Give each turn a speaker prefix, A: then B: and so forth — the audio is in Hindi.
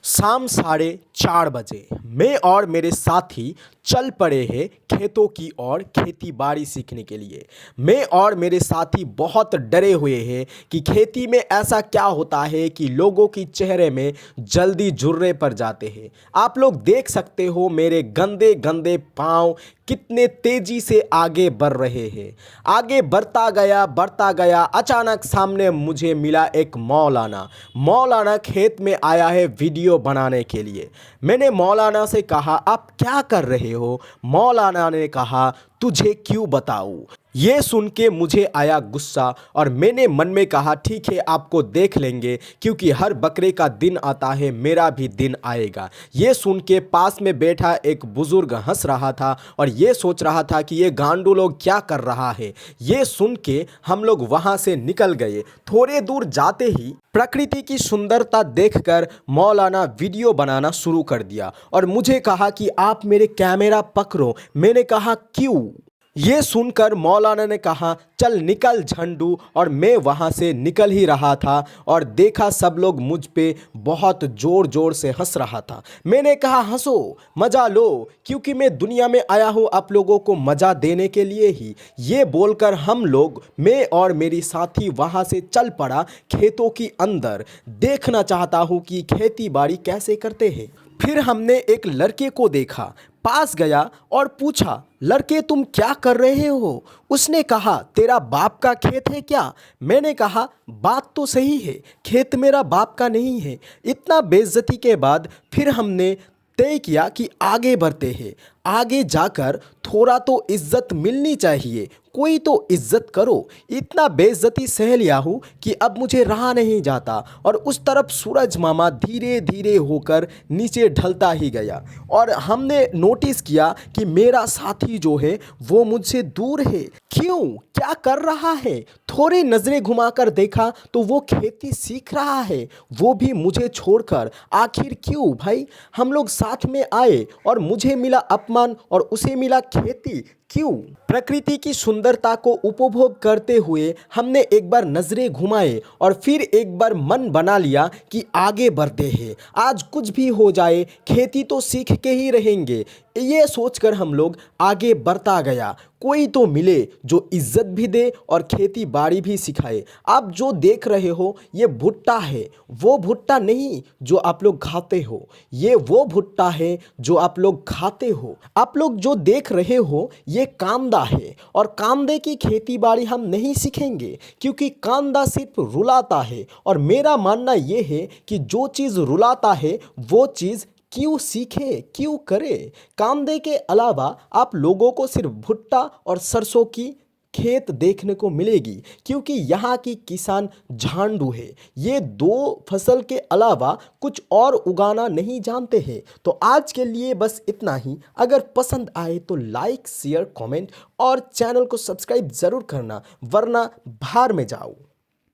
A: शाम 4:30 बजे मैं और मेरे साथी चल पड़े हैं खेतों की ओर खेती बाड़ी सीखने के लिए। मैं और मेरे साथी बहुत डरे हुए हैं कि खेती में ऐसा क्या होता है कि लोगों की चेहरे में जल्दी झुर्रे पड़ जाते हैं। आप लोग देख सकते हो मेरे गंदे गंदे पाँव कितने तेजी से आगे बढ़ रहे हैं। आगे बढ़ता गया अचानक सामने मुझे मिला एक मौलाना खेत में आया है वीडियो बनाने के लिए। मैंने मौलाना से कहा, आप क्या कर रहे हो? मौलाना ने कहा, तुझे क्यों बताऊं? ये सुन के मुझे आया गुस्सा और मैंने मन में कहा, ठीक है, आपको देख लेंगे, क्योंकि हर बकरे का दिन आता है, मेरा भी दिन आएगा। ये सुन के पास में बैठा एक बुजुर्ग हंस रहा था और ये सोच रहा था कि ये गांडू लोग क्या कर रहा है। ये सुन के हम लोग वहाँ से निकल गए। थोड़े दूर जाते ही प्रकृति की सुंदरता देखकर मौलाना वीडियो बनाना शुरू कर दिया और मुझे कहा कि आप मेरे कैमरा पकड़ो। मैंने कहा, क्यों? ये सुनकर मौलाना ने कहा, चल निकल झंडू। और मैं वहाँ से निकल ही रहा था और देखा सब लोग मुझ पे बहुत ज़ोर ज़ोर से हंस रहा था। मैंने कहा, हंसो, मज़ा लो, क्योंकि मैं दुनिया में आया हूँ आप लोगों को मज़ा देने के लिए ही। ये बोलकर हम लोग, मैं और मेरी साथी वहाँ से चल पड़ा खेतों की अंदर। देखना चाहता हूँ कि खेती बाड़ी कैसे करते हैं। फिर हमने एक लड़के को देखा, पास गया और पूछा, लड़के तुम क्या कर रहे हो? उसने कहा, तेरा बाप का खेत है क्या? मैंने कहा, बात तो सही है, खेत मेरा बाप का नहीं है। इतना बेइज्जती के बाद फिर हमने तय किया कि आगे बढ़ते हैं। आगे जाकर थोड़ा तो इज्जत मिलनी चाहिए, कोई तो इज्जत करो। इतना बेइज्जती सह लिया हूँ कि अब मुझे रहा नहीं जाता। और उस तरफ सूरज मामा धीरे धीरे होकर नीचे ढलता ही गया और हमने नोटिस किया कि मेरा साथी जो है वो मुझसे दूर है। क्यों? क्या कर रहा है? थोड़ी नज़रें घुमाकर देखा तो वो खेती सीख रहा है, वो भी मुझे छोड़कर। आखिर क्यों भाई? हम लोग साथ में आए और मुझे मिला अपमान और उसे मिला खेती। क्यों? प्रकृति की सुंदरता को उपभोग करते हुए हमने एक बार नजरें घुमाए और फिर एक बार मन बना लिया कि आगे बढ़ते हैं। आज कुछ भी हो जाए, खेती तो सीख के ही रहेंगे। ये सोचकर हम लोग आगे बढ़ता गया। कोई तो मिले जो इज्जत भी दे और खेती बाड़ी भी सिखाए। आप जो देख रहे हो ये भुट्टा है, वो भुट्टा नहीं जो आप लोग खाते हो। ये वो भुट्टा है जो आप लोग खाते हो। आप लोग जो देख रहे हो ये कांदा है और कांदे की खेती बाड़ी हम नहीं सीखेंगे, क्योंकि कांदा सिर्फ रुलाता है। और मेरा मानना ये है कि जो चीज़ रुलाता है वो चीज़ क्यों सीखे, क्यों करे? कांदे के अलावा आप लोगों को सिर्फ भुट्टा और सरसों की खेत देखने को मिलेगी, क्योंकि यहाँ की किसान झांडू है। ये दो फसल के अलावा कुछ और उगाना नहीं जानते हैं। तो आज के लिए बस इतना ही। अगर पसंद आए तो लाइक, शेयर, कमेंट और चैनल को सब्सक्राइब ज़रूर करना, वरना बाहर में जाओ।